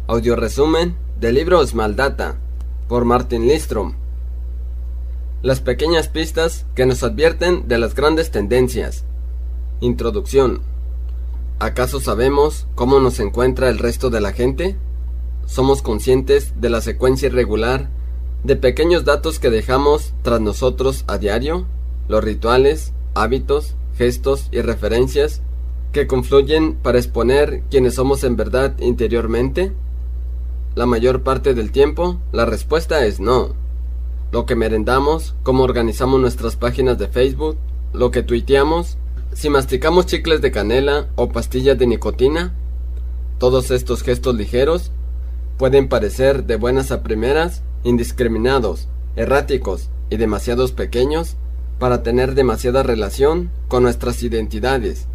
Audioresumen del libro Smaldata por Martin Lindstrom. Las pequeñas pistas que nos advierten de las grandes tendencias. Introducción. ¿Acaso sabemos cómo nos encuentra el resto de la gente? ¿Somos conscientes de la secuencia irregular de pequeños datos que dejamos tras nosotros a diario? Los rituales, hábitos, gestos y referencias que confluyen para exponer quiénes somos en verdad interiormente. La mayor parte del tiempo, la respuesta es no. Lo que merendamos, cómo organizamos nuestras páginas de Facebook, lo que tuiteamos, si masticamos chicles de canela o pastillas de nicotina, todos estos gestos ligeros pueden parecer de buenas a primeras, indiscriminados, erráticos y demasiados pequeños para tener demasiada relación con nuestras identidades.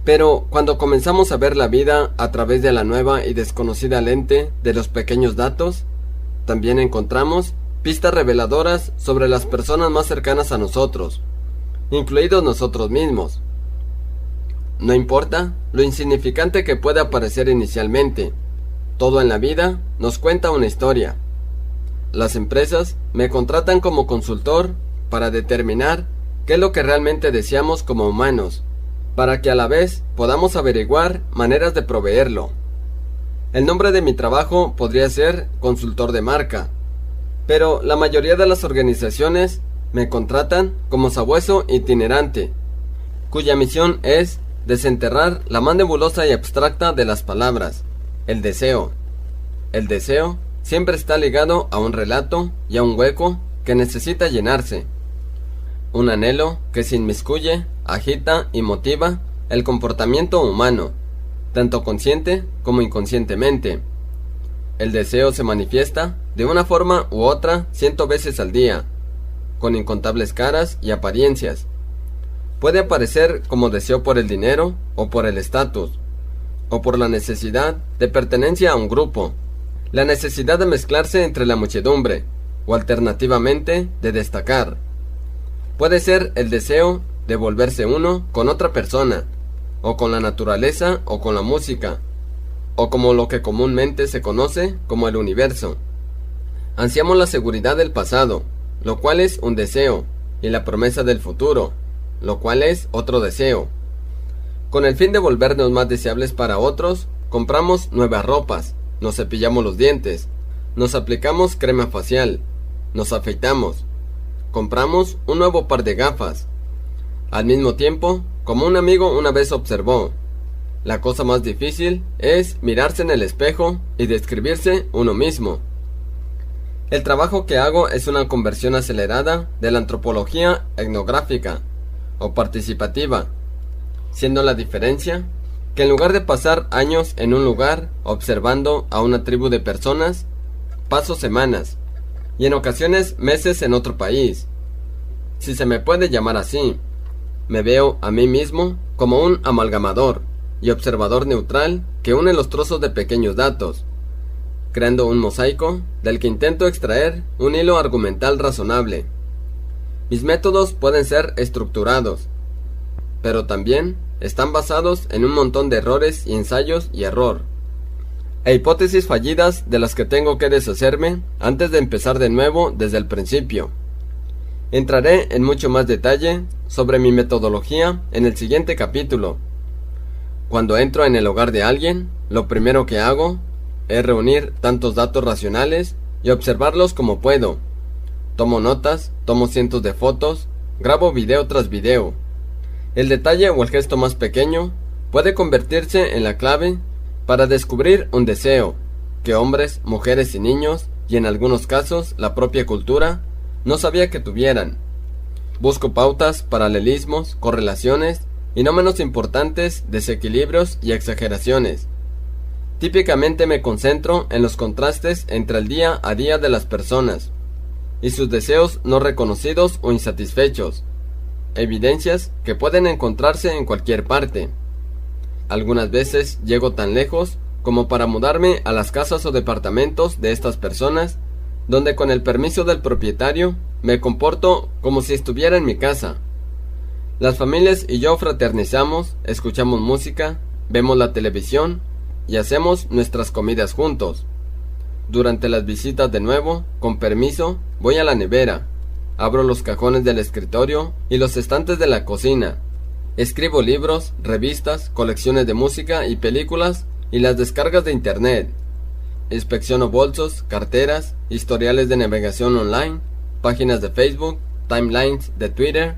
Pero cuando comenzamos a ver la vida a través de la nueva y desconocida lente de los pequeños datos, también encontramos pistas reveladoras sobre las personas más cercanas a nosotros, incluidos nosotros mismos. No importa lo insignificante que pueda parecer inicialmente, todo en la vida nos cuenta una historia. Las empresas me contratan como consultor para determinar qué es lo que realmente deseamos como humanos, para que a la vez podamos averiguar maneras de proveerlo. El nombre de mi trabajo podría ser consultor de marca, pero la mayoría de las organizaciones me contratan como sabueso itinerante, cuya misión es desenterrar la más nebulosa y abstracta de las palabras, el deseo. El deseo siempre está ligado a un relato y a un hueco que necesita llenarse. Un anhelo que se inmiscuye, agita y motiva el comportamiento humano, tanto consciente como inconscientemente. El deseo se manifiesta de una forma u otra 100 veces al día, con incontables caras y apariencias. Puede aparecer como deseo por el dinero o por el estatus, o por la necesidad de pertenencia a un grupo, la necesidad de mezclarse entre la muchedumbre, o alternativamente de destacar. Puede ser el deseo de volverse uno con otra persona, o con la naturaleza o con la música, o como lo que comúnmente se conoce como el universo. Ansiamos la seguridad del pasado, lo cual es un deseo, y la promesa del futuro, lo cual es otro deseo. Con el fin de volvernos más deseables para otros, compramos nuevas ropas, nos cepillamos los dientes, nos aplicamos crema facial, nos afeitamos, compramos un nuevo par de gafas. Al mismo tiempo, como un amigo una vez observó, la cosa más difícil es mirarse en el espejo y describirse uno mismo. El trabajo que hago es una conversión acelerada de la antropología etnográfica o participativa, siendo la diferencia que en lugar de pasar años en un lugar observando a una tribu de personas, paso semanas y en ocasiones meses en otro país, si se me puede llamar así. Me veo a mí mismo como un amalgamador y observador neutral que une los trozos de pequeños datos, creando un mosaico del que intento extraer un hilo argumental razonable. Mis métodos pueden ser estructurados, pero también están basados en un montón de errores y ensayos y error, e hipótesis fallidas de las que tengo que deshacerme antes de empezar de nuevo desde el principio. Entraré en mucho más detalle sobre mi metodología en el siguiente capítulo. Cuando entro en el hogar de alguien, lo primero que hago es reunir tantos datos racionales y observarlos como puedo. Tomo notas, tomo cientos de fotos, grabo video tras video. El detalle o el gesto más pequeño puede convertirse en la clave para descubrir un deseo que hombres, mujeres y niños, y en algunos casos la propia cultura, no sabía que tuvieran. Busco pautas, paralelismos, correlaciones y no menos importantes, desequilibrios y exageraciones. Típicamente me concentro en los contrastes entre el día a día de las personas y sus deseos no reconocidos o insatisfechos, evidencias que pueden encontrarse en cualquier parte. Algunas veces llego tan lejos como para mudarme a las casas o departamentos de estas personas, donde con el permiso del propietario me comporto como si estuviera en mi casa. Las familias y yo fraternizamos, escuchamos música, vemos la televisión y hacemos nuestras comidas juntos. Durante las visitas de nuevo, con permiso, voy a la nevera, abro los cajones del escritorio y los estantes de la cocina. Escribo libros, revistas, colecciones de música y películas y las descargas de internet. Inspecciono bolsos, carteras, historiales de navegación online, páginas de Facebook, timelines de Twitter,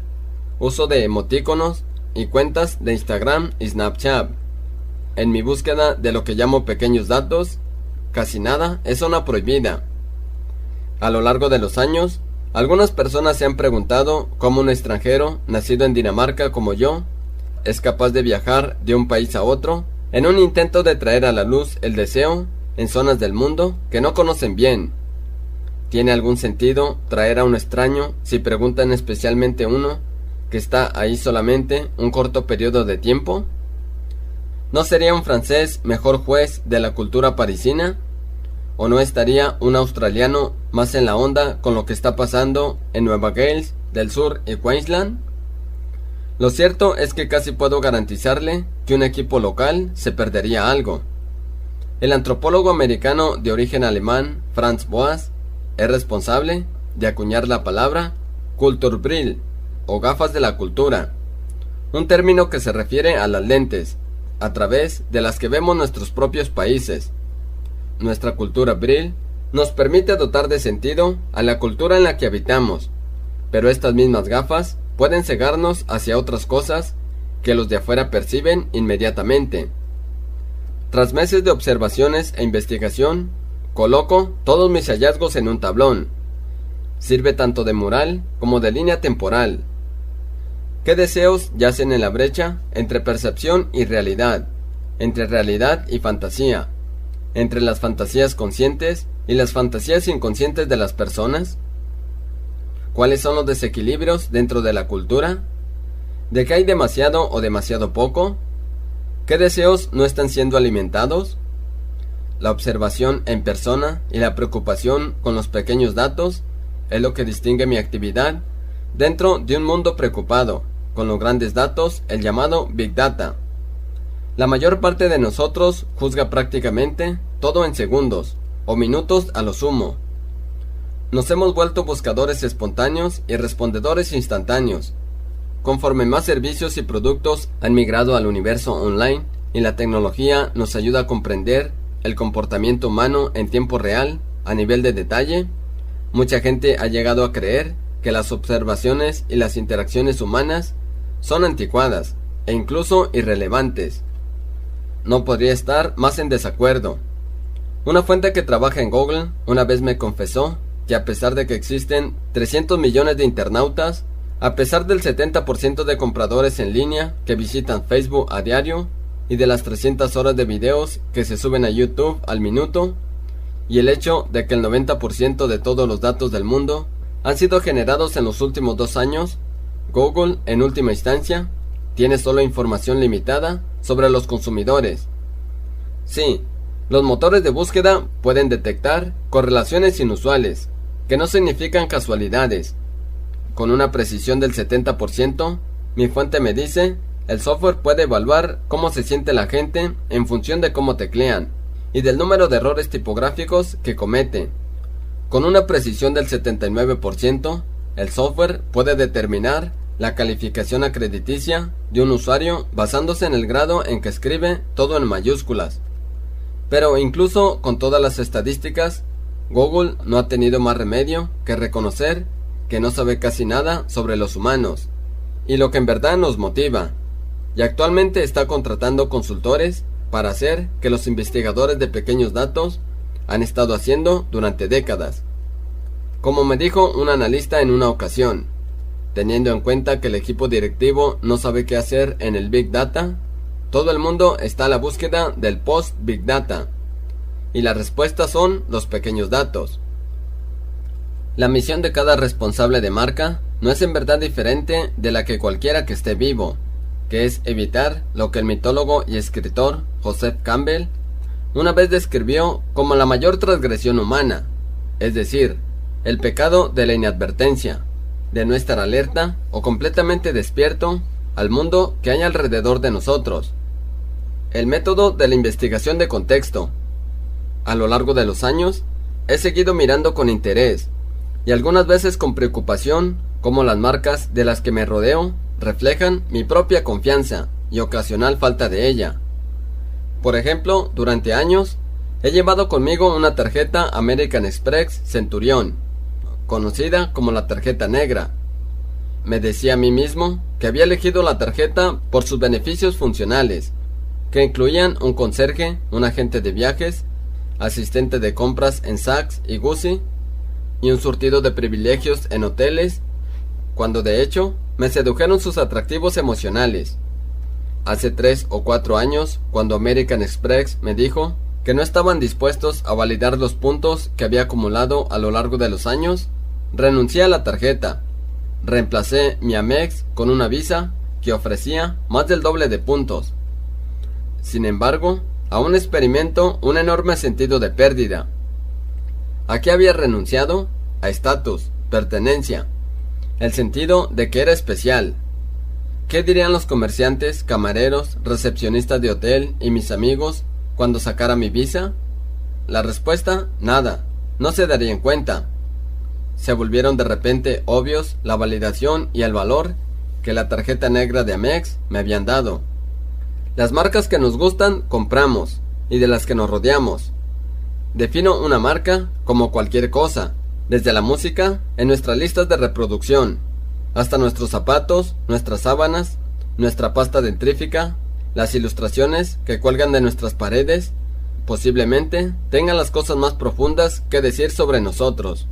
uso de emotíconos y cuentas de Instagram y Snapchat. En mi búsqueda de lo que llamo pequeños datos, casi nada es zona prohibida. A lo largo de los años, algunas personas se han preguntado cómo un extranjero, nacido en Dinamarca como yo, es capaz de viajar de un país a otro en un intento de traer a la luz el deseo en zonas del mundo que no conocen bien. ¿Tiene algún sentido traer a un extraño si preguntan especialmente uno que está ahí solamente un corto periodo de tiempo? ¿No sería un francés mejor juez de la cultura parisina? ¿O no estaría un australiano más en la onda con lo que está pasando en Nueva Gales del Sur y Queensland? Lo cierto es que casi puedo garantizarle que un equipo local se perdería algo. El antropólogo americano de origen alemán Franz Boas es responsable de acuñar la palabra Kulturbrille o gafas de la cultura, un término que se refiere a las lentes a través de las que vemos nuestros propios países. Nuestra cultura Brill nos permite dotar de sentido a la cultura en la que habitamos, pero estas mismas gafas pueden cegarnos hacia otras cosas que los de afuera perciben inmediatamente. Tras meses de observaciones e investigación, coloco todos mis hallazgos en un tablón. Sirve tanto de mural como de línea temporal. ¿Qué deseos yacen en la brecha entre percepción y realidad, entre realidad y fantasía, entre las fantasías conscientes y las fantasías inconscientes de las personas? ¿Cuáles son los desequilibrios dentro de la cultura? ¿De qué hay demasiado o demasiado poco? ¿Qué deseos no están siendo alimentados? La observación en persona y la preocupación con los pequeños datos es lo que distingue mi actividad dentro de un mundo preocupado con los grandes datos, el llamado Big Data. La mayor parte de nosotros juzga prácticamente todo en segundos o minutos a lo sumo. Nos hemos vuelto buscadores espontáneos y respondedores instantáneos. Conforme más servicios y productos han migrado al universo online y la tecnología nos ayuda a comprender el comportamiento humano en tiempo real, a nivel de detalle, mucha gente ha llegado a creer que las observaciones y las interacciones humanas son anticuadas e incluso irrelevantes. No podría estar más en desacuerdo. Una fuente que trabaja en Google una vez me confesó que a pesar de que existen 300 millones de internautas, a pesar del 70% de compradores en línea que visitan Facebook a diario y de las 300 horas de videos que se suben a YouTube al minuto, y el hecho de que el 90% de todos los datos del mundo han sido generados en los últimos 2 años, Google, en última instancia, tiene solo información limitada sobre los consumidores. Sí, los motores de búsqueda pueden detectar correlaciones inusuales, que no significan casualidades. Con una precisión del 70%, mi fuente me dice, el software puede evaluar cómo se siente la gente en función de cómo teclean y del número de errores tipográficos que comete. Con una precisión del 79%, el software puede determinar la calificación acrediticia de un usuario basándose en el grado en que escribe todo en mayúsculas. Pero incluso con todas las estadísticas, Google no ha tenido más remedio que reconocer que no sabe casi nada sobre los humanos y lo que en verdad nos motiva, y actualmente está contratando consultores para hacer que los investigadores de pequeños datos han estado haciendo durante décadas. Como me dijo un analista en una ocasión, teniendo en cuenta que el equipo directivo no sabe qué hacer en el Big Data, todo el mundo está a la búsqueda del post-Big Data, y las respuestas son los pequeños datos. La misión de cada responsable de marca no es en verdad diferente de la que cualquiera que esté vivo, que es evitar lo que el mitólogo y escritor Joseph Campbell una vez describió como la mayor transgresión humana, es decir, el pecado de la inadvertencia, de no estar alerta o completamente despierto al mundo que hay alrededor de nosotros. El método de la investigación de contexto. A lo largo de los años, he seguido mirando con interés, y algunas veces con preocupación, cómo las marcas de las que me rodeo reflejan mi propia confianza y ocasional falta de ella. Por ejemplo, durante años, he llevado conmigo una tarjeta American Express Centurion, conocida como la tarjeta negra. Me decía a mí mismo que había elegido la tarjeta por sus beneficios funcionales, que incluían un conserje, un agente de viajes, asistente de compras en Saks y Gucci, y un surtido de privilegios en hoteles, cuando de hecho me sedujeron sus atractivos emocionales. Hace 3 o 4 años, cuando American Express me dijo que no estaban dispuestos a validar los puntos que había acumulado a lo largo de los años, renuncié a la tarjeta. Reemplacé mi Amex con una Visa que ofrecía más del doble de puntos. Sin embargo, aún experimento un enorme sentido de pérdida. ¿A qué había renunciado? A estatus, pertenencia, el sentido de que era especial. ¿Qué dirían los comerciantes, camareros, recepcionistas de hotel y mis amigos cuando sacara mi Visa? La respuesta, nada, no se darían cuenta. Se volvieron de repente obvios la validación y el valor que la tarjeta negra de Amex me habían dado. Las marcas que nos gustan compramos, y de las que nos rodeamos. Defino una marca como cualquier cosa, desde la música en nuestras listas de reproducción, hasta nuestros zapatos, nuestras sábanas, nuestra pasta dentrífica, las ilustraciones que cuelgan de nuestras paredes, posiblemente tengan las cosas más profundas que decir sobre nosotros.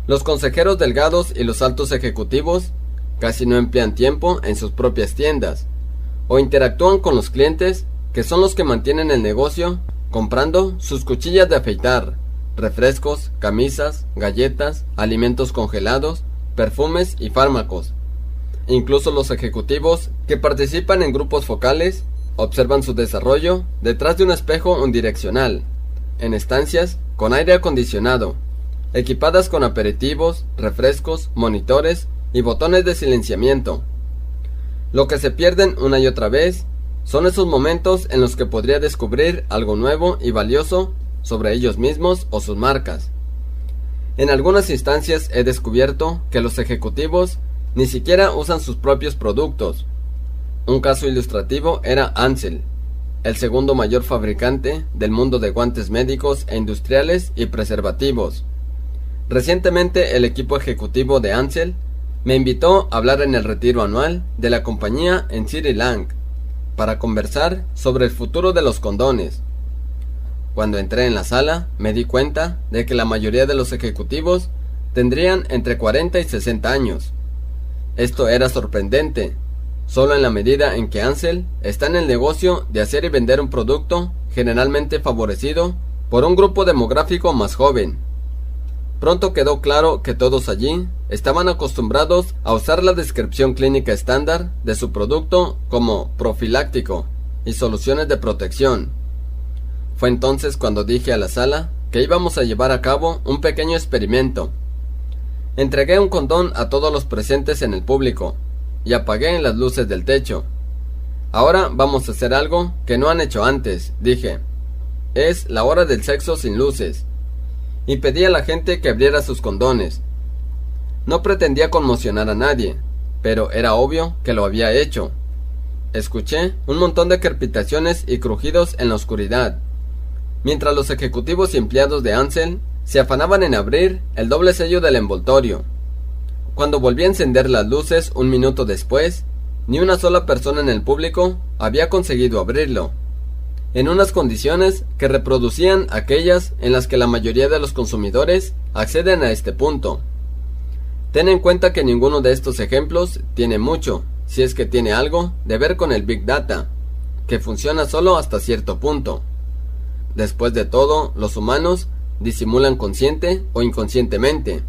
Los consejeros delgados y los altos ejecutivos casi no emplean tiempo en sus propias tiendas, o interactúan con los clientes, que son los que mantienen el negocio, comprando sus cuchillas de afeitar, refrescos, camisas, galletas, alimentos congelados, perfumes y fármacos. Incluso los ejecutivos que participan en grupos focales observan su desarrollo detrás de un espejo unidireccional, en estancias con aire acondicionado, equipadas con aperitivos, refrescos, monitores y botones de silenciamiento. Lo que se pierden una y otra vez son esos momentos en los que podría descubrir algo nuevo y valioso sobre ellos mismos o sus marcas. En algunas instancias he descubierto que los ejecutivos ni siquiera usan sus propios productos. Un caso ilustrativo era Ansell, el segundo mayor fabricante del mundo de guantes médicos e industriales y preservativos. Recientemente el equipo ejecutivo de Ansell me invitó a hablar en el retiro anual de la compañía en City Lang para conversar sobre el futuro de los condones. Cuando entré en la sala me di cuenta de que la mayoría de los ejecutivos tendrían entre 40 y 60 años. Esto era sorprendente, solo en la medida en que Ansell está en el negocio de hacer y vender un producto generalmente favorecido por un grupo demográfico más joven. Pronto quedó claro que todos allí estaban acostumbrados a usar la descripción clínica estándar de su producto como profiláctico y soluciones de protección. Fue entonces cuando dije a la sala que íbamos a llevar a cabo un pequeño experimento. Entregué un condón a todos los presentes en el público y apagué las luces del techo. Ahora vamos a hacer algo que no han hecho antes, dije. Es la hora del sexo sin luces. Y pedí a la gente que abriera sus condones. No pretendía conmocionar a nadie, pero era obvio que lo había hecho. Escuché un montón de crepitaciones y crujidos en la oscuridad, mientras los ejecutivos y empleados de Ansell se afanaban en abrir el doble sello del envoltorio. Cuando volví a encender las luces un minuto después, ni una sola persona en el público había conseguido abrirlo, en unas condiciones que reproducían aquellas en las que la mayoría de los consumidores acceden a este punto. Ten en cuenta que ninguno de estos ejemplos tiene mucho, si es que tiene algo, de ver con el Big Data, que funciona solo hasta cierto punto. Después de todo, los humanos disimulan consciente o inconscientemente.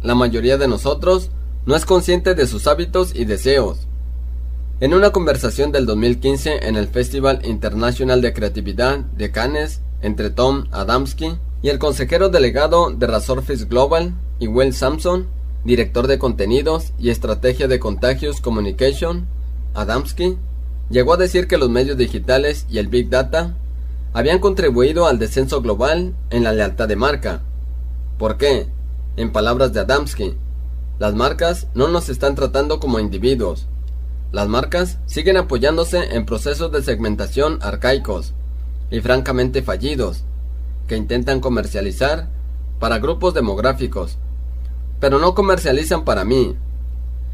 La mayoría de nosotros no es consciente de sus hábitos y deseos. En una conversación del 2015 en el Festival Internacional de Creatividad de Cannes entre Tom Adamski y el consejero delegado de Resources Global y Will Sampson, director de contenidos y estrategia de Contagious Communication, Adamski llegó a decir que los medios digitales y el Big Data habían contribuido al descenso global en la lealtad de marca. ¿Por qué? En palabras de Adamski, las marcas no nos están tratando como individuos. Las marcas siguen apoyándose en procesos de segmentación arcaicos y francamente fallidos, que intentan comercializar para grupos demográficos, pero no comercializan para mí.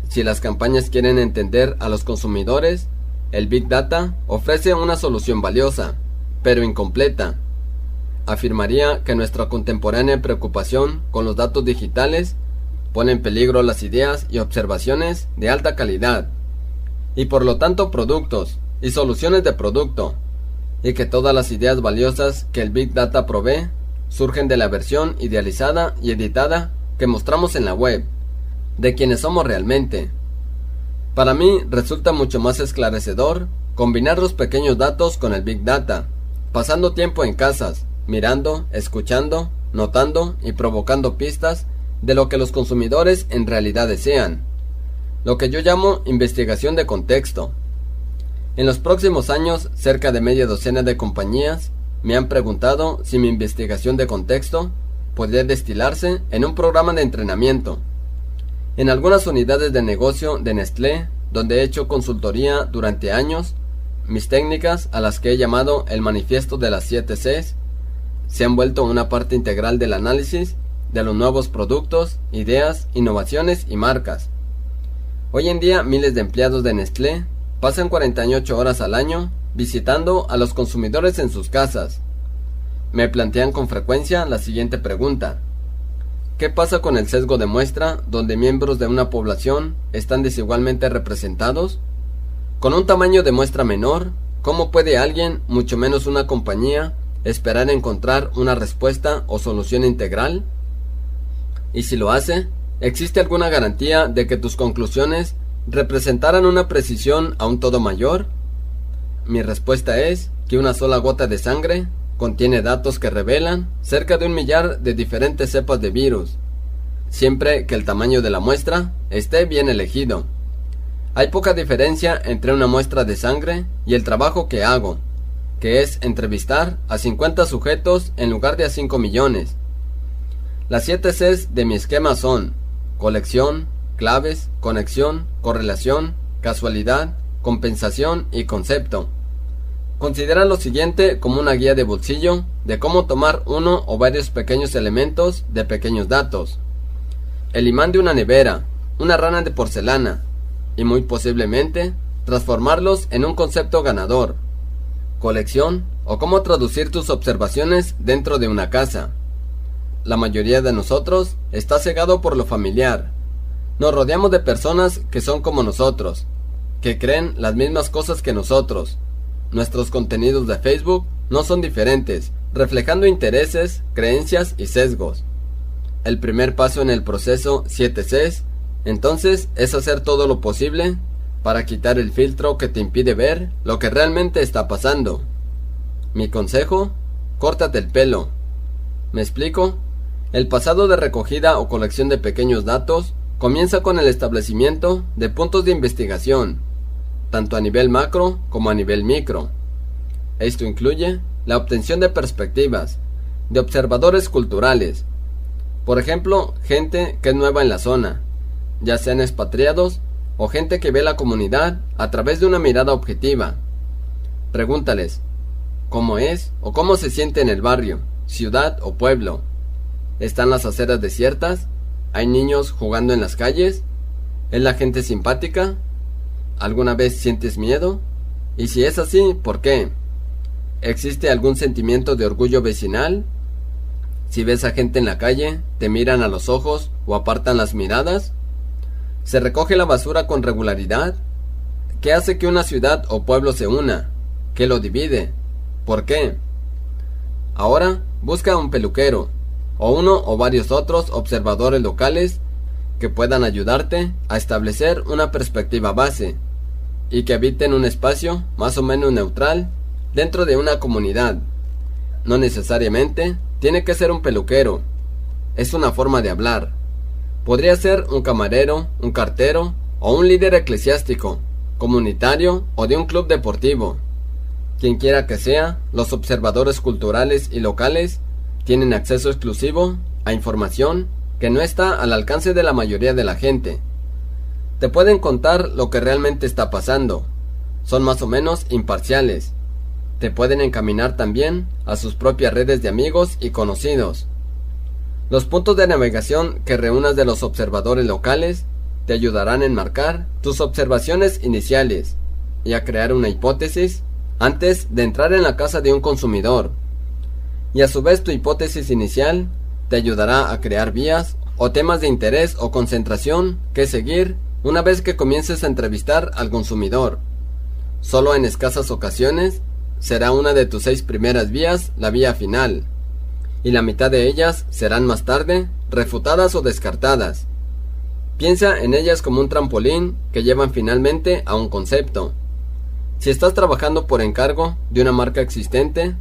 Si las campañas quieren entender a los consumidores, el Big Data ofrece una solución valiosa, pero incompleta. Afirmaría que nuestra contemporánea preocupación con los datos digitales pone en peligro las ideas y observaciones de alta calidad, y por lo tanto productos y soluciones de producto, y que todas las ideas valiosas que el Big Data provee surgen de la versión idealizada y editada que mostramos en la web, de quienes somos realmente. Para mí resulta mucho más esclarecedor combinar los pequeños datos con el Big Data, pasando tiempo en casas, mirando, escuchando, notando y provocando pistas de lo que los consumidores en realidad desean, lo que yo llamo investigación de contexto. En los próximos años, cerca de media docena de compañías me han preguntado si mi investigación de contexto podría destilarse en un programa de entrenamiento. En algunas unidades de negocio de Nestlé, donde he hecho consultoría durante años, mis técnicas, a las que he llamado el manifiesto de las 7 Cs, se han vuelto una parte integral del análisis de los nuevos productos, ideas, innovaciones y marcas. Hoy en día miles de empleados de Nestlé pasan 48 horas al año visitando a los consumidores en sus casas. Me plantean con frecuencia la siguiente pregunta: ¿qué pasa con el sesgo de muestra donde miembros de una población están desigualmente representados? Con un tamaño de muestra menor, ¿cómo puede alguien, mucho menos una compañía, esperar encontrar una respuesta o solución integral? Y si lo hace, ¿existe alguna garantía de que tus conclusiones representaran una precisión a un todo mayor? Mi respuesta es que una sola gota de sangre contiene datos que revelan cerca de 1 millar de diferentes cepas de virus, siempre que el tamaño de la muestra esté bien elegido. Hay poca diferencia entre una muestra de sangre y el trabajo que hago, que es entrevistar a 50 sujetos en lugar de a 5 millones. Las 7 Cs de mi esquema son colección, claves, conexión, correlación, casualidad, compensación y concepto. Considera lo siguiente como una guía de bolsillo de cómo tomar uno o varios pequeños elementos de pequeños datos. El imán de una nevera, una rana de porcelana, y muy posiblemente transformarlos en un concepto ganador. Colección o cómo traducir tus observaciones dentro de una casa. La mayoría de nosotros está cegado por lo familiar. Nos rodeamos de personas que son como nosotros, que creen las mismas cosas que nosotros. Nuestros contenidos de Facebook no son diferentes, reflejando intereses, creencias y sesgos. El primer paso en el proceso 7 Cs, entonces, es hacer todo lo posible para quitar el filtro que te impide ver lo que realmente está pasando. Mi consejo: córtate el pelo. ¿Me explico? El pasado de recogida o colección de pequeños datos comienza con el establecimiento de puntos de investigación, tanto a nivel macro como a nivel micro. Esto incluye la obtención de perspectivas, de observadores culturales, por ejemplo, gente que es nueva en la zona, ya sean expatriados o gente que ve la comunidad a través de una mirada objetiva. Pregúntales cómo es o cómo se siente en el barrio, ciudad o pueblo. ¿Están las aceras desiertas? ¿Hay niños jugando en las calles? ¿Es la gente simpática? ¿Alguna vez sientes miedo? Y si es así, ¿por qué? ¿Existe algún sentimiento de orgullo vecinal? Si ves a gente en la calle, ¿te miran a los ojos o apartan las miradas? ¿Se recoge la basura con regularidad? ¿Qué hace que una ciudad o pueblo se una? ¿Qué lo divide? ¿Por qué? Ahora, busca un peluquero, o uno o varios otros observadores locales que puedan ayudarte a establecer una perspectiva base y que habiten un espacio más o menos neutral dentro de una comunidad. No necesariamente tiene que ser un peluquero, es una forma de hablar. Podría ser un camarero, un cartero o un líder eclesiástico, comunitario o de un club deportivo. Quien quiera que sea, los observadores culturales y locales tienen acceso exclusivo a información que no está al alcance de la mayoría de la gente. Te pueden contar lo que realmente está pasando. Son más o menos imparciales. Te pueden encaminar también a sus propias redes de amigos y conocidos. Los puntos de navegación que reúnas de los observadores locales te ayudarán a enmarcar tus observaciones iniciales y a crear una hipótesis antes de entrar en la casa de un consumidor. Y a su vez tu hipótesis inicial te ayudará a crear vías o temas de interés o concentración que seguir una vez que comiences a entrevistar al consumidor. Solo en escasas ocasiones será una de tus 6 primeras vías la vía final, y la mitad de ellas serán más tarde refutadas o descartadas. Piensa en ellas como un trampolín que llevan finalmente a un concepto. Si estás trabajando por encargo de una marca existente,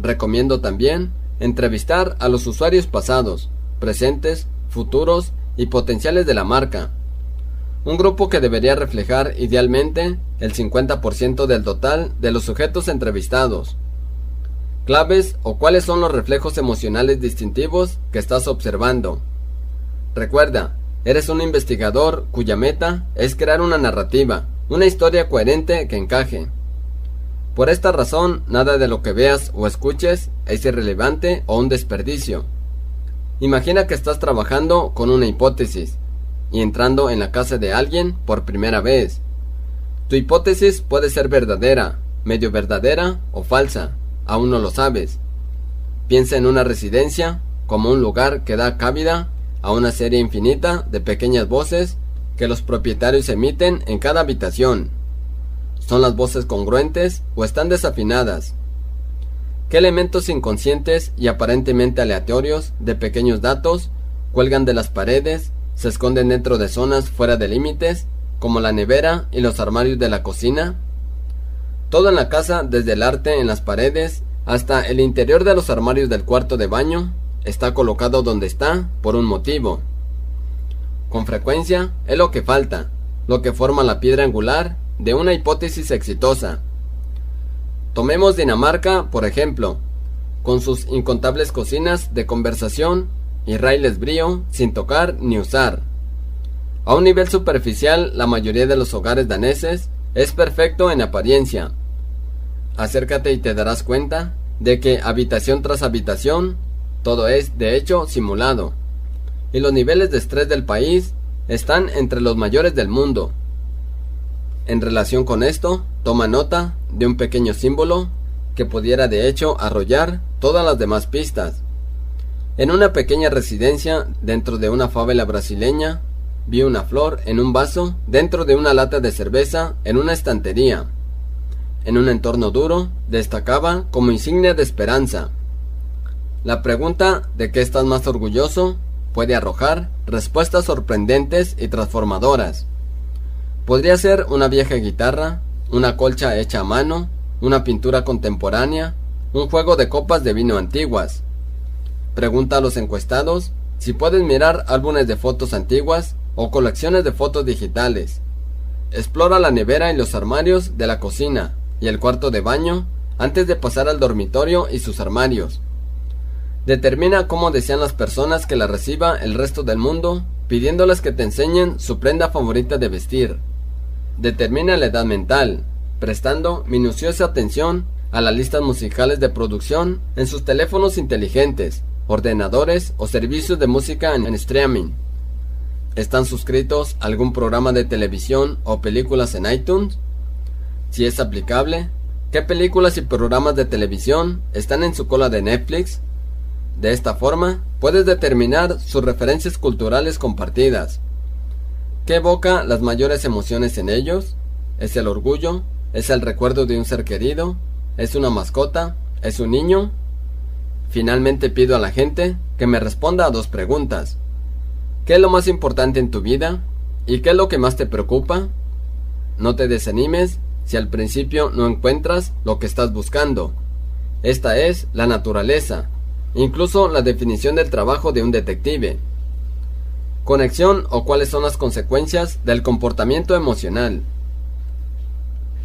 recomiendo también entrevistar a los usuarios pasados, presentes, futuros y potenciales de la marca. Un grupo que debería reflejar idealmente el 50% del total de los sujetos entrevistados. Claves o cuáles son los reflejos emocionales distintivos que estás observando. Recuerda, eres un investigador cuya meta es crear una narrativa, una historia coherente que encaje. Por esta razón, nada de lo que veas o escuches es irrelevante o un desperdicio. Imagina que estás trabajando con una hipótesis y entrando en la casa de alguien por primera vez. Tu hipótesis puede ser verdadera, medio verdadera o falsa, aún no lo sabes. Piensa en una residencia como un lugar que da cabida a una serie infinita de pequeñas voces que los propietarios emiten en cada habitación. ¿Son las voces congruentes o están desafinadas? ¿Qué elementos inconscientes y aparentemente aleatorios de pequeños datos cuelgan de las paredes, se esconden dentro de zonas fuera de límites, como la nevera y los armarios de la cocina? Todo en la casa, desde el arte en las paredes hasta el interior de los armarios del cuarto de baño, está colocado donde está por un motivo. Con frecuencia es lo que falta, lo que forma la piedra angular de una hipótesis exitosa. Tomemos Dinamarca, por ejemplo, con sus incontables cocinas de conversación y raíles brío sin tocar ni usar. A un nivel superficial, la mayoría de los hogares daneses es perfecto en apariencia. Acércate y te darás cuenta de que habitación tras habitación, todo es de hecho simulado, y los niveles de estrés del país están entre los mayores del mundo. En relación con esto, toma nota de un pequeño símbolo que pudiera de hecho arrollar todas las demás pistas. En una pequeña residencia dentro de una favela brasileña, vi una flor en un vaso dentro de una lata de cerveza en una estantería. En un entorno duro, destacaba como insignia de esperanza. La pregunta de qué estás más orgulloso puede arrojar respuestas sorprendentes y transformadoras. Podría ser una vieja guitarra, una colcha hecha a mano, una pintura contemporánea, un juego de copas de vino antiguas. Pregunta a los encuestados si pueden mirar álbumes de fotos antiguas o colecciones de fotos digitales. Explora la nevera y los armarios de la cocina y el cuarto de baño antes de pasar al dormitorio y sus armarios. Determina cómo desean las personas que la reciba el resto del mundo, pidiéndoles que te enseñen su prenda favorita de vestir. Determina la edad mental, prestando minuciosa atención a las listas musicales de producción en sus teléfonos inteligentes, ordenadores o servicios de música en streaming. ¿Están suscritos a algún programa de televisión o películas en iTunes? Si es aplicable, ¿qué películas y programas de televisión están en su cola de Netflix? De esta forma, puedes determinar sus referencias culturales compartidas. ¿Qué evoca las mayores emociones en ellos? ¿Es el orgullo? ¿Es el recuerdo de un ser querido? ¿Es una mascota? ¿Es un niño? Finalmente pido a la gente que me responda a 2 preguntas. ¿Qué es lo más importante en tu vida? ¿Y qué es lo que más te preocupa? No te desanimes si al principio no encuentras lo que estás buscando. Esta es la naturaleza, incluso la definición del trabajo de un detective. Conexión o cuáles son las consecuencias del comportamiento emocional.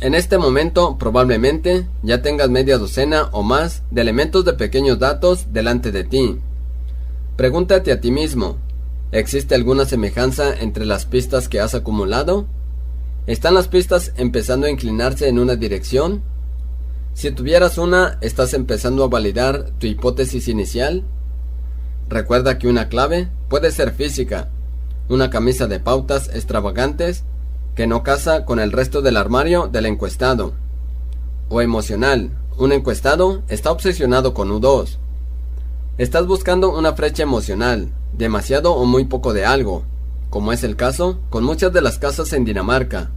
En este momento probablemente ya tengas media docena o más de elementos de pequeños datos delante de ti. Pregúntate a ti mismo, ¿existe alguna semejanza entre las pistas que has acumulado? ¿Están las pistas empezando a inclinarse en una dirección? Si tuvieras una, ¿estás empezando a validar tu hipótesis inicial? Recuerda que una clave puede ser física, una camisa de pautas extravagantes que no casa con el resto del armario del encuestado, o emocional, un encuestado está obsesionado con U2. Estás buscando una flecha emocional, demasiado o muy poco de algo, como es el caso con muchas de las casas en Dinamarca.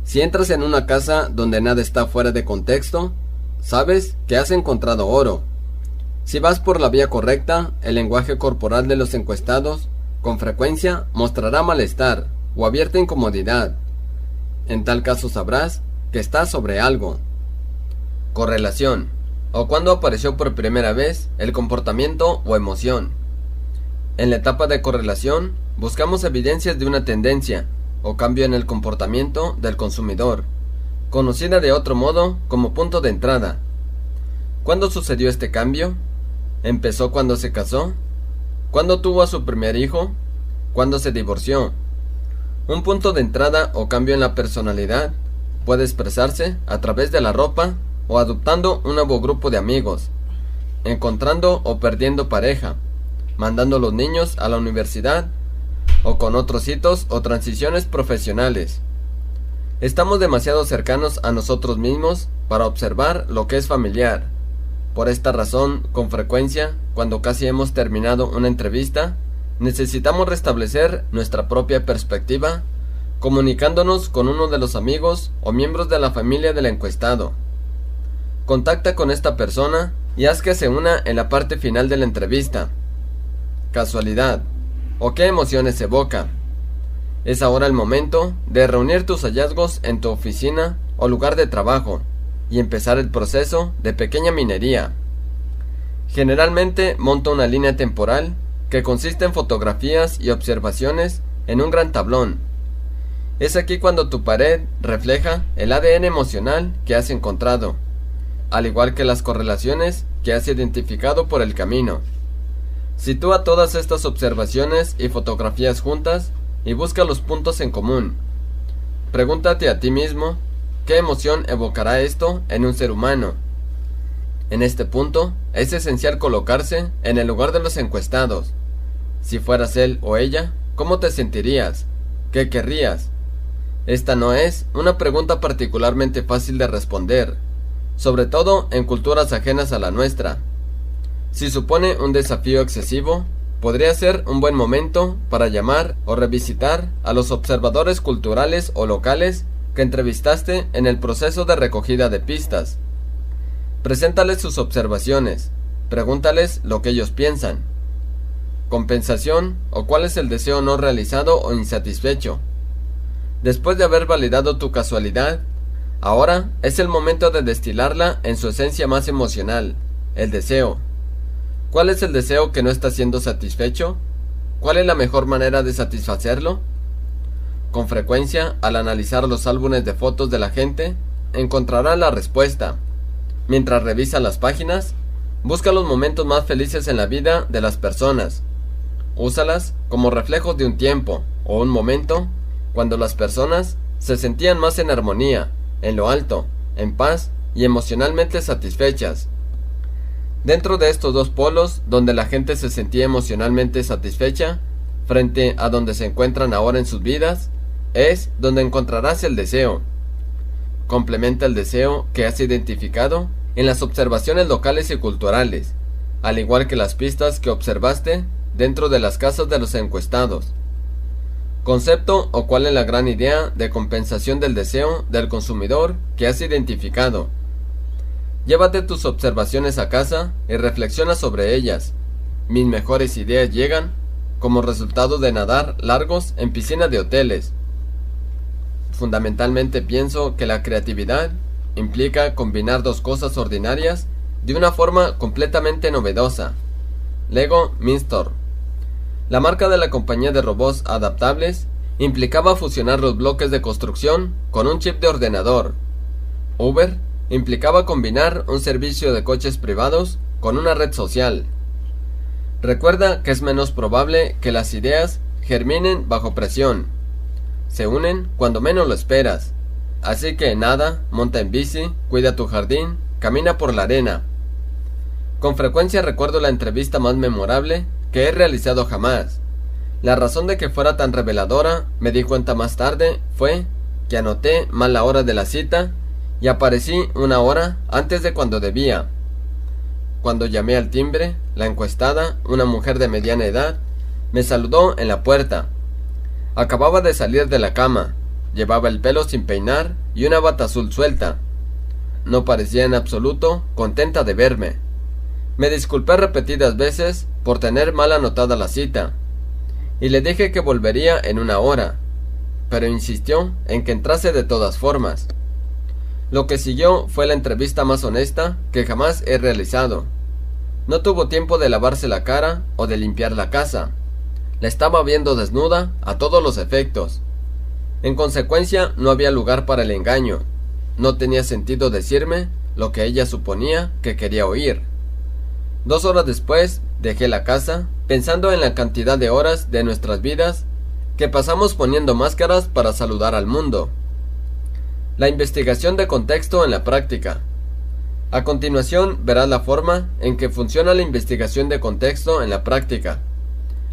Si entras en una casa donde nada está fuera de contexto, sabes que has encontrado oro. Si vas por la vía correcta, el lenguaje corporal de los encuestados con frecuencia mostrará malestar o abierta incomodidad. En tal caso sabrás que estás sobre algo. Correlación, o cuando apareció por primera vez el comportamiento o emoción. En la etapa de correlación, buscamos evidencias de una tendencia o cambio en el comportamiento del consumidor, conocida de otro modo como punto de entrada. ¿Cuándo sucedió este cambio? ¿Empezó cuando se casó? ¿Cuándo tuvo a su primer hijo? ¿Cuándo se divorció? Un punto de entrada o cambio en la personalidad puede expresarse a través de la ropa o adoptando un nuevo grupo de amigos, encontrando o perdiendo pareja, mandando a los niños a la universidad o con otros hitos o transiciones profesionales. Estamos demasiado cercanos a nosotros mismos para observar lo que es familiar. Por esta razón, con frecuencia, cuando casi hemos terminado una entrevista, necesitamos restablecer nuestra propia perspectiva, comunicándonos con uno de los amigos o miembros de la familia del encuestado. Contacta con esta persona y haz que se una en la parte final de la entrevista. Casualidad, ¿o qué emociones evoca? Es ahora el momento de reunir tus hallazgos en tu oficina o lugar de trabajo y empezar el proceso de pequeña minería. Generalmente monta una línea temporal que consiste en fotografías y observaciones en un gran tablón. Es aquí cuando tu pared refleja el ADN emocional que has encontrado, al igual que las correlaciones que has identificado por el camino. Sitúa todas estas observaciones y fotografías juntas y busca los puntos en común. Pregúntate a ti mismo, ¿qué emoción evocará esto en un ser humano? En este punto, es esencial colocarse en el lugar de los encuestados. Si fueras él o ella, ¿cómo te sentirías? ¿Qué querrías? Esta no es una pregunta particularmente fácil de responder, sobre todo en culturas ajenas a la nuestra. Si supone un desafío excesivo, podría ser un buen momento para llamar o revisitar a los observadores culturales o locales que entrevistaste en el proceso de recogida de pistas. Preséntales sus observaciones, pregúntales lo que ellos piensan. Compensación o cuál es el deseo no realizado o insatisfecho. Después de haber validado tu casualidad, ahora es el momento de destilarla en su esencia más emocional, el deseo. ¿Cuál es el deseo que no está siendo satisfecho? ¿Cuál es la mejor manera de satisfacerlo? Con frecuencia, al analizar los álbumes de fotos de la gente, encontrará la respuesta. Mientras revisa las páginas, busca los momentos más felices en la vida de las personas. Úsalas como reflejos de un tiempo o un momento cuando las personas se sentían más en armonía, en lo alto, en paz y emocionalmente satisfechas. Dentro de estos dos polos, donde la gente se sentía emocionalmente satisfecha, frente a donde se encuentran ahora en sus vidas, es donde encontrarás el deseo. Complementa el deseo que has identificado en las observaciones locales y culturales, al igual que las pistas que observaste dentro de las casas de los encuestados. Concepto o cuál es la gran idea de compensación del deseo del consumidor que has identificado. Llévate tus observaciones a casa y reflexiona sobre ellas. Mis mejores ideas llegan como resultado de nadar largos en piscinas de hoteles. Fundamentalmente pienso que la creatividad implica combinar dos cosas ordinarias de una forma completamente novedosa. Lego Minster. La marca de la compañía de robots adaptables implicaba fusionar los bloques de construcción con un chip de ordenador, Uber implicaba combinar un servicio de coches privados con una red social. Recuerda que es menos probable que las ideas germinen bajo presión. Se unen cuando menos lo esperas. Así que nada, monta en bici, cuida tu jardín, camina por la arena. Con frecuencia recuerdo la entrevista más memorable que he realizado jamás. La razón de que fuera tan reveladora, me di cuenta más tarde, fue que anoté mal la hora de la cita y aparecí una hora antes de cuando debía. Cuando llamé al timbre, la encuestada, una mujer de mediana edad, me saludó en la puerta. Acababa de salir de la cama, llevaba el pelo sin peinar y una bata azul suelta. No parecía en absoluto contenta de verme. Me disculpé repetidas veces por tener mal anotada la cita, y le dije que volvería en una hora, pero insistió en que entrase de todas formas. Lo que siguió fue la entrevista más honesta que jamás he realizado. No tuvo tiempo de lavarse la cara o de limpiar la casa. La estaba viendo desnuda a todos los efectos. En consecuencia, no había lugar para el engaño. No tenía sentido decirme lo que ella suponía que quería oír. 2 horas después, dejé la casa, pensando en la cantidad de horas de nuestras vidas que pasamos poniendo máscaras para saludar al mundo. La investigación de contexto en la práctica. A continuación verás la forma en que funciona la investigación de contexto en la práctica,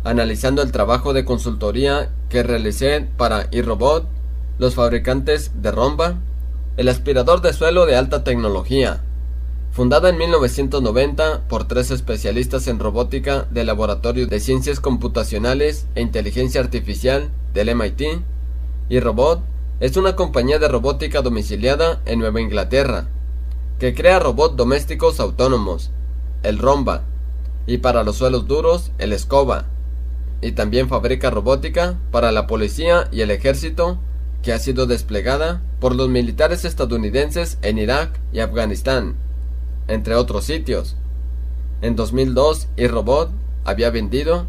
analizando el trabajo de consultoría que realicé para iRobot, los fabricantes de Romba, el aspirador de suelo de alta tecnología, fundada en 1990 por 3 especialistas en robótica del Laboratorio de Ciencias Computacionales e Inteligencia Artificial del MIT. iRobot es una compañía de robótica domiciliada en Nueva Inglaterra, que crea robots domésticos autónomos, el Romba, y para los suelos duros, el Escoba, y también fabrica robótica para la policía y el ejército, que ha sido desplegada por los militares estadounidenses en Irak y Afganistán, entre otros sitios. En 2002, iRobot había vendido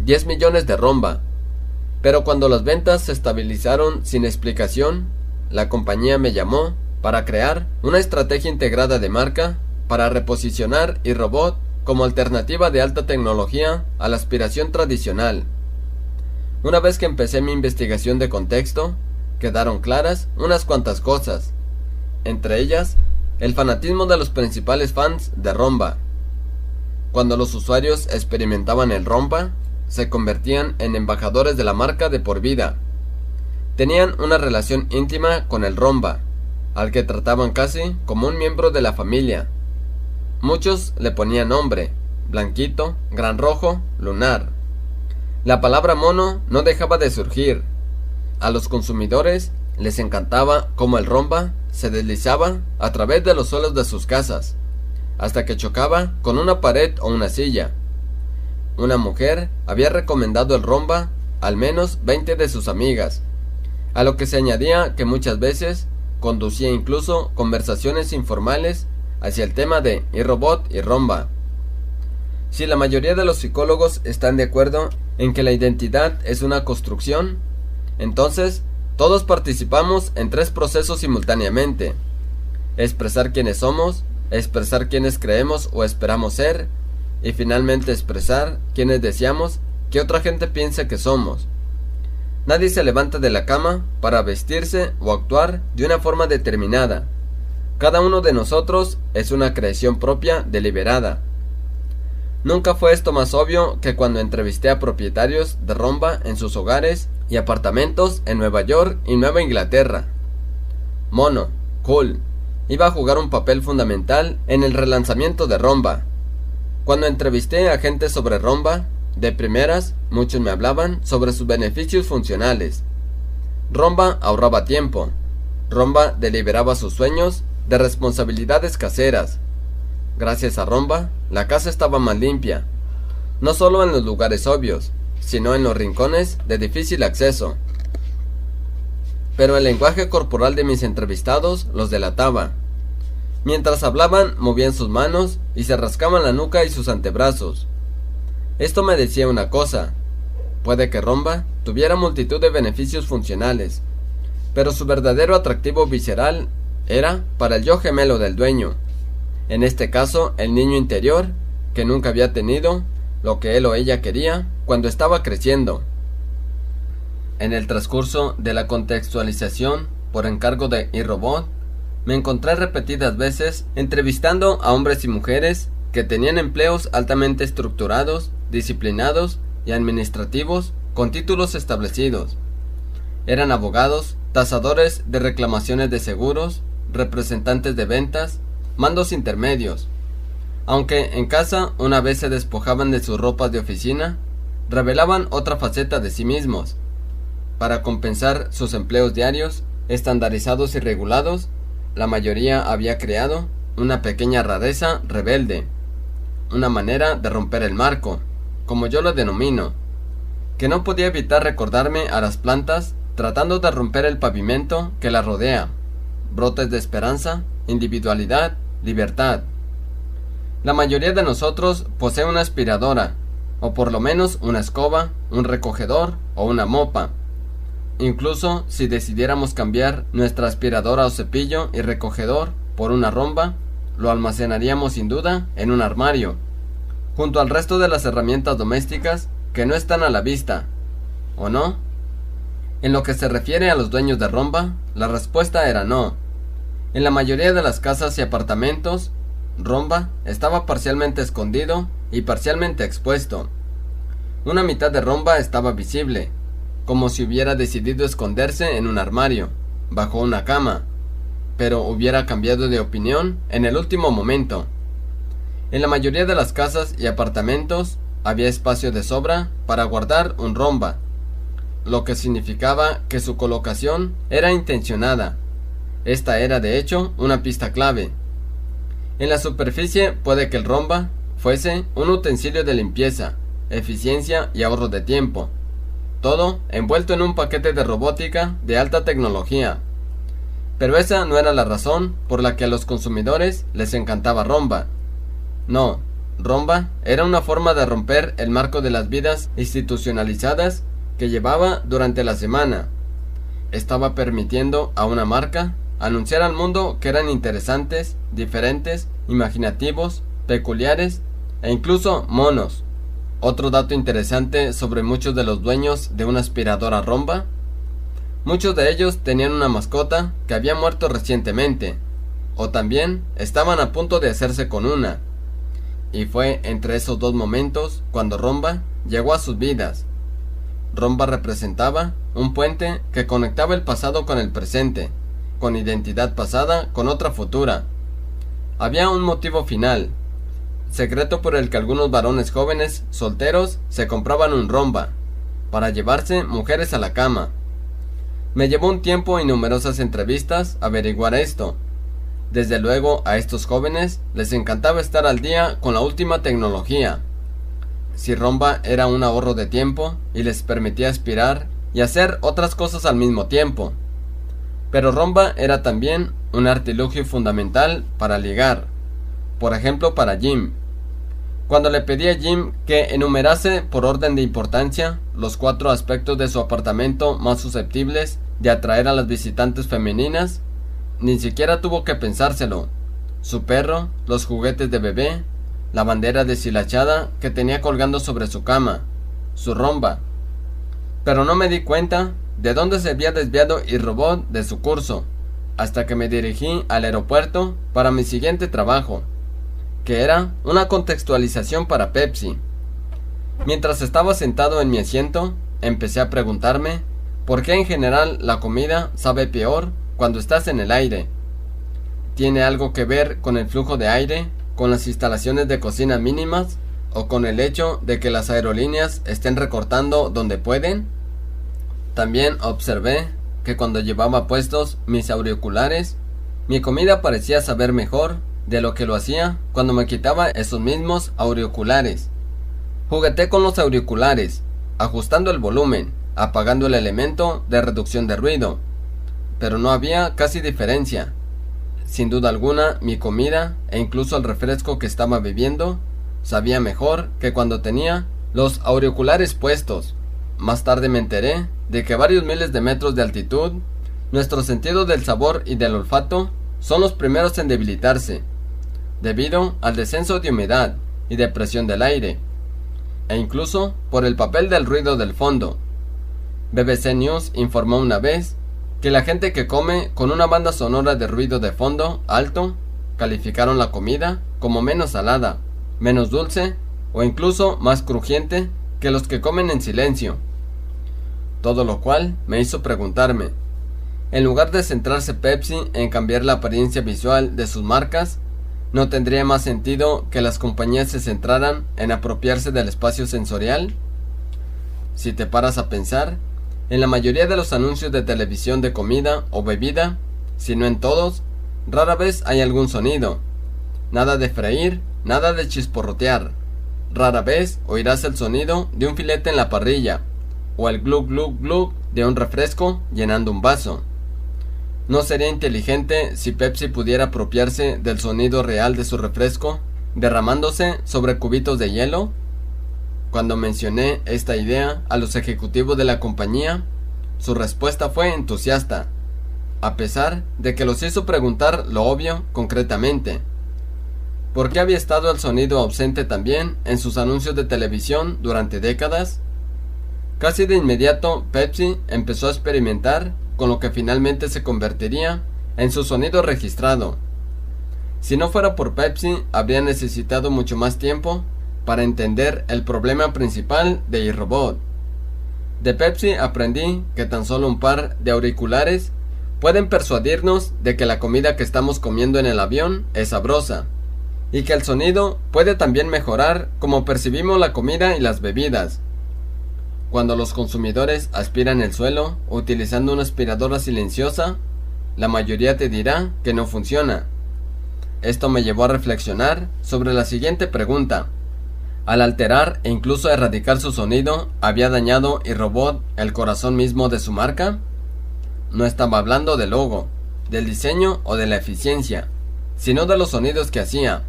10 millones de Romba, pero cuando las ventas se estabilizaron sin explicación, la compañía me llamó para crear una estrategia integrada de marca para reposicionar iRobot como alternativa de alta tecnología a la aspiración tradicional. Una vez que empecé mi investigación de contexto, quedaron claras unas cuantas cosas, entre ellas el fanatismo de los principales fans de Romba. Cuando los usuarios experimentaban el Romba, se convertían en embajadores de la marca de por vida. Tenían una relación íntima con el Romba, al que trataban casi como un miembro de la familia. Muchos le ponían nombre: Blanquito, Gran Rojo, Lunar. La palabra mono no dejaba de surgir. A los consumidores les encantaba cómo el Romba se deslizaba a través de los suelos de sus casas, hasta que chocaba con una pared o una silla. Una mujer había recomendado el Romba a al menos 20 de sus amigas, a lo que se añadía que muchas veces conducía incluso conversaciones informales hacia el tema de iRobot y Romba. Si la mayoría de los psicólogos están de acuerdo en que la identidad es una construcción, entonces todos participamos en 3 procesos simultáneamente: expresar quiénes somos, expresar quiénes creemos o esperamos ser, y finalmente expresar quiénes deseamos que otra gente piense que somos. Nadie se levanta de la cama para vestirse o actuar de una forma determinada. Cada uno de nosotros es una creación propia deliberada. Nunca fue esto más obvio que cuando entrevisté a propietarios de Romba en sus hogares y apartamentos en Nueva York y Nueva Inglaterra. Mono, cool, iba a jugar un papel fundamental en el relanzamiento de Romba. Cuando entrevisté a gente sobre Romba, de primeras, muchos me hablaban sobre sus beneficios funcionales. Romba ahorraba tiempo. Romba deliberaba sus sueños de responsabilidades caseras. Gracias a Romba, la casa estaba más limpia, no solo en los lugares obvios, sino en los rincones de difícil acceso. Pero el lenguaje corporal de mis entrevistados los delataba. Mientras hablaban, movían sus manos y se rascaban la nuca y sus antebrazos. Esto me decía una cosa: puede que Romba tuviera multitud de beneficios funcionales, pero su verdadero atractivo visceral era para el yo gemelo del dueño, en este caso el niño interior, que nunca había tenido lo que él o ella quería cuando estaba creciendo. En el transcurso de la contextualización por encargo de iRobot, me encontré repetidas veces entrevistando a hombres y mujeres que tenían empleos altamente estructurados, disciplinados y administrativos con títulos establecidos. Eran abogados, tasadores de reclamaciones de seguros, representantes de ventas, mandos intermedios. Aunque en casa una vez se despojaban de sus ropas de oficina, revelaban otra faceta de sí mismos. Para compensar sus empleos diarios, estandarizados y regulados, la mayoría había creado una pequeña rareza rebelde, una manera de romper el marco, como yo lo denomino, que no podía evitar recordarme a las plantas tratando de romper el pavimento que las rodea, brotes de esperanza, individualidad, libertad. La mayoría de nosotros posee una aspiradora, o por lo menos una escoba, un recogedor o una mopa. Incluso si decidiéramos cambiar nuestra aspiradora o cepillo y recogedor por una romba, lo almacenaríamos sin duda en un armario, junto al resto de las herramientas domésticas que no están a la vista, ¿o no? En lo que se refiere a los dueños de romba, la respuesta era no. En la mayoría de las casas y apartamentos, romba estaba parcialmente escondido y parcialmente expuesto. Una mitad de romba estaba visible, como si hubiera decidido esconderse en un armario, bajo una cama, pero hubiera cambiado de opinión en el último momento. En la mayoría de las casas y apartamentos había espacio de sobra para guardar un romba, lo que significaba que su colocación era intencionada. Esta era de hecho una pista clave. En la superficie puede que el romba fuese un utensilio de limpieza, eficiencia y ahorro de tiempo, todo envuelto en un paquete de robótica de alta tecnología. Pero esa no era la razón por la que a los consumidores les encantaba romba. No, romba era una forma de romper el marco de las vidas institucionalizadas que llevaba durante la semana. Estaba permitiendo a una marca anunciar al mundo que eran interesantes, diferentes, imaginativos, peculiares e incluso monos. Otro dato interesante sobre muchos de los dueños de una aspiradora romba: muchos de ellos tenían una mascota que había muerto recientemente, o también estaban a punto de hacerse con una. Y fue entre esos dos momentos cuando romba llegó a sus vidas. Romba representaba un puente que conectaba el pasado con el presente, con identidad pasada con otra futura. Había un motivo final, secreto por el que algunos varones jóvenes, solteros, se compraban un romba, para llevarse mujeres a la cama. Me llevó un tiempo y numerosas entrevistas averiguar esto. Desde luego a estos jóvenes les encantaba estar al día con la última tecnología. Si romba era un ahorro de tiempo y les permitía aspirar y hacer otras cosas al mismo tiempo. Pero romba era también un artilugio fundamental para ligar, por ejemplo para Jim. Cuando le pedí a Jim que enumerase por orden de importancia los 4 aspectos de su apartamento más susceptibles de atraer a las visitantes femeninas, ni siquiera tuvo que pensárselo: su perro, los juguetes de bebé, la bandera deshilachada que tenía colgando sobre su cama, su romba. Pero no me di cuenta de dónde se había desviado iRobot de su curso, hasta que me dirigí al aeropuerto para mi siguiente trabajo, que era una contextualización para Pepsi. Mientras estaba sentado en mi asiento, empecé a preguntarme por qué en general la comida sabe peor cuando estás en el aire. ¿Tiene algo que ver con el flujo de aire, con las instalaciones de cocina mínimas, o con el hecho de que las aerolíneas estén recortando donde pueden? También observé que cuando llevaba puestos mis auriculares, mi comida parecía saber mejor de lo que lo hacía cuando me quitaba esos mismos auriculares. Jugueté con los auriculares, ajustando el volumen, apagando el elemento de reducción de ruido, pero no había casi diferencia. Sin duda alguna, mi comida e incluso el refresco que estaba bebiendo sabía mejor que cuando tenía los auriculares puestos. Más tarde me enteré de que a varios miles de metros de altitud, nuestro sentido del sabor y del olfato son los primeros en debilitarse, debido al descenso de humedad y de presión del aire, e incluso por el papel del ruido del fondo. BBC News informó una vez que la gente que come con una banda sonora de ruido de fondo alto calificaron la comida como menos salada, menos dulce o incluso más crujiente que los que comen en silencio. Todo lo cual me hizo preguntarme, en lugar de centrarse Pepsi en cambiar la apariencia visual de sus marcas, ¿no tendría más sentido que las compañías se centraran en apropiarse del espacio sensorial? Si te paras a pensar, en la mayoría de los anuncios de televisión de comida o bebida, si no en todos, rara vez hay algún sonido. Nada de freír, nada de chisporrotear. Rara vez oirás el sonido de un filete en la parrilla, o el glug glug glug de un refresco llenando un vaso. ¿No sería inteligente si Pepsi pudiera apropiarse del sonido real de su refresco, derramándose sobre cubitos de hielo? Cuando mencioné esta idea a los ejecutivos de la compañía, su respuesta fue entusiasta, a pesar de que los hizo preguntar lo obvio concretamente. ¿Por qué había estado el sonido ausente también en sus anuncios de televisión durante décadas? Casi de inmediato Pepsi empezó a experimentar con lo que finalmente se convertiría en su sonido registrado. Si no fuera por Pepsi, habría necesitado mucho más tiempo para entender el problema principal de iRobot. De Pepsi aprendí que tan solo un par de auriculares pueden persuadirnos de que la comida que estamos comiendo en el avión es sabrosa, y que el sonido puede también mejorar cómo percibimos la comida y las bebidas. Cuando los consumidores aspiran el suelo utilizando una aspiradora silenciosa, la mayoría te dirá que no funciona. Esto me llevó a reflexionar sobre la siguiente pregunta. Al alterar e incluso erradicar su sonido, ¿había dañado iRobot el corazón mismo de su marca? No estaba hablando del logo, del diseño o de la eficiencia, sino de los sonidos que hacía.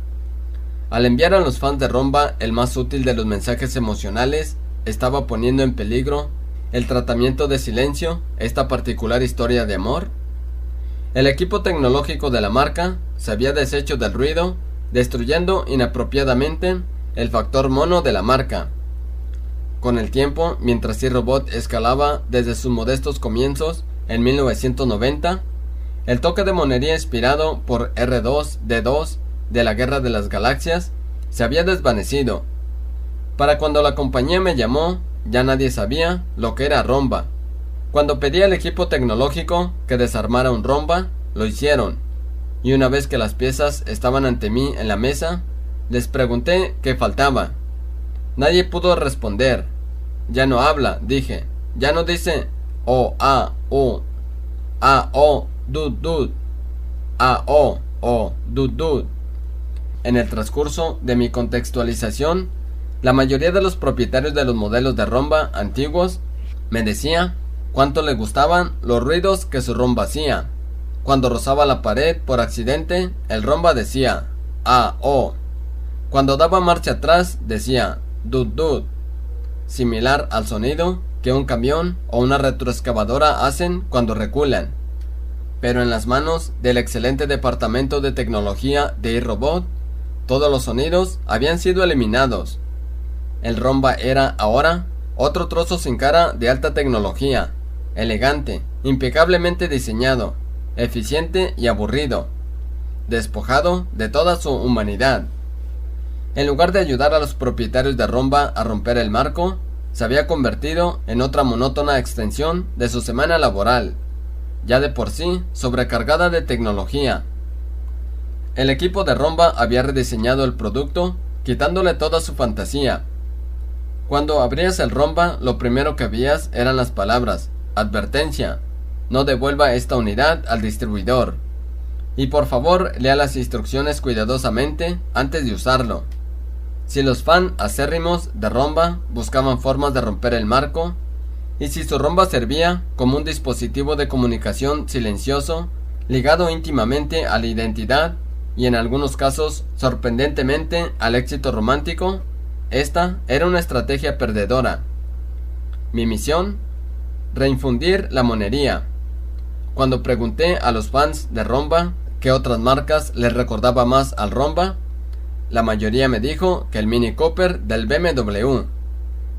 Al enviar a los fans de Romba el más útil de los mensajes emocionales, ¿estaba poniendo en peligro el tratamiento de silencio, esta particular historia de amor? El equipo tecnológico de la marca se había deshecho del ruido, destruyendo inapropiadamente el factor mono de la marca. Con el tiempo, mientras iRobot escalaba desde sus modestos comienzos en 1990, el toque de monería inspirado por R2-D2 de la Guerra de las Galaxias se había desvanecido. Para cuando la compañía me llamó, ya nadie sabía lo que era Romba. Cuando pedí al equipo tecnológico que desarmara un Romba, lo hicieron, y una vez que las piezas estaban ante mí en la mesa, les pregunté qué faltaba. Nadie pudo responder. Ya no habla, dije. Ya no dice O, A, U, A, O, dud, dud, A, O, dud, dud. En el transcurso de mi contextualización, la mayoría de los propietarios de los modelos de Romba antiguos me decía cuánto le gustaban los ruidos que su Romba hacía. Cuando rozaba la pared por accidente, el Romba decía A, O. Cuando daba marcha atrás decía dud dud, similar al sonido que un camión o una retroexcavadora hacen cuando reculan. Pero en las manos del excelente departamento de tecnología de iRobot, todos los sonidos habían sido eliminados. El Romba era ahora otro trozo sin cara de alta tecnología, elegante, impecablemente diseñado, eficiente y aburrido, despojado de toda su humanidad. En lugar de ayudar a los propietarios de Romba a romper el marco, se había convertido en otra monótona extensión de su semana laboral, ya de por sí sobrecargada de tecnología. El equipo de Romba había rediseñado el producto, quitándole toda su fantasía. Cuando abrías el Romba, lo primero que veías eran las palabras: advertencia, no devuelva esta unidad al distribuidor, y por favor lea las instrucciones cuidadosamente antes de usarlo. Si los fans acérrimos de Romba buscaban formas de romper el marco, y si su Romba servía como un dispositivo de comunicación silencioso, ligado íntimamente a la identidad y en algunos casos sorprendentemente al éxito romántico, esta era una estrategia perdedora. Mi misión: reinfundir la monería. Cuando pregunté a los fans de Romba qué otras marcas les recordaba más al Romba, la mayoría me dijo que el Mini Cooper del BMW,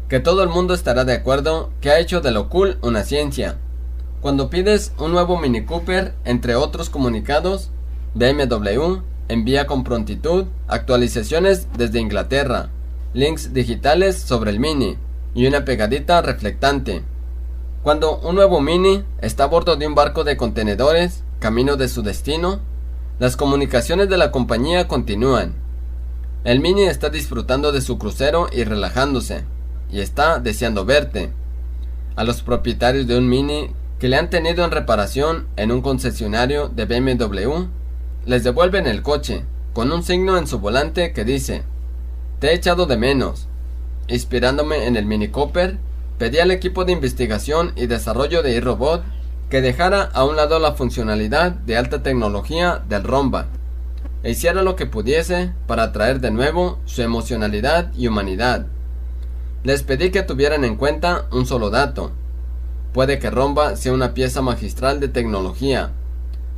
que todo el mundo estará de acuerdo que ha hecho de lo cool una ciencia. Cuando pides un nuevo Mini Cooper, entre otros comunicados, BMW envía con prontitud actualizaciones desde Inglaterra, links digitales sobre el Mini y una pegadita reflectante. Cuando un nuevo Mini está a bordo de un barco de contenedores, camino de su destino, las comunicaciones de la compañía continúan. El Mini está disfrutando de su crucero y relajándose, y está deseando verte. A los propietarios de un Mini que le han tenido en reparación en un concesionario de BMW, les devuelven el coche, con un signo en su volante que dice: "Te he echado de menos". Inspirándome en el Mini Cooper, pedí al equipo de investigación y desarrollo de iRobot que dejara a un lado la funcionalidad de alta tecnología del Romba e hiciera lo que pudiese para traer de nuevo su emocionalidad y humanidad. Les pedí que tuvieran en cuenta un solo dato. Puede que Romba sea una pieza magistral de tecnología,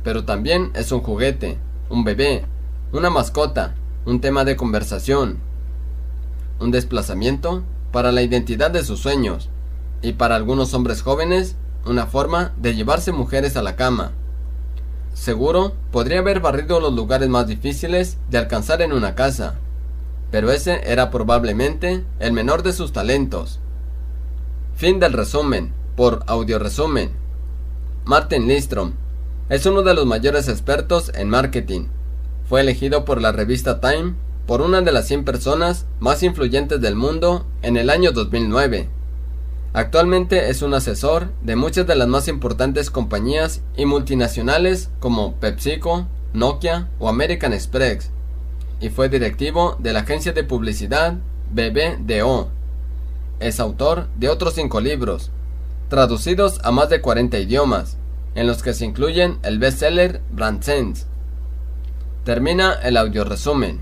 pero también es un juguete, un bebé, una mascota, un tema de conversación, un desplazamiento para la identidad de sus sueños, y para algunos hombres jóvenes, una forma de llevarse mujeres a la cama. Seguro podría haber barrido los lugares más difíciles de alcanzar en una casa, pero ese era probablemente el menor de sus talentos. Fin del resumen, por Audioresumen. Martin Lindstrom es uno de los mayores expertos en marketing. Fue elegido por la revista Time por una de las 100 personas más influyentes del mundo en el año 2009. Actualmente es un asesor de muchas de las más importantes compañías y multinacionales como PepsiCo, Nokia o American Express, y fue directivo de la agencia de publicidad BBDO. Es autor de otros 5 libros, traducidos a más de 40 idiomas, en los que se incluyen el bestseller Brand Sense. Termina el audioresumen.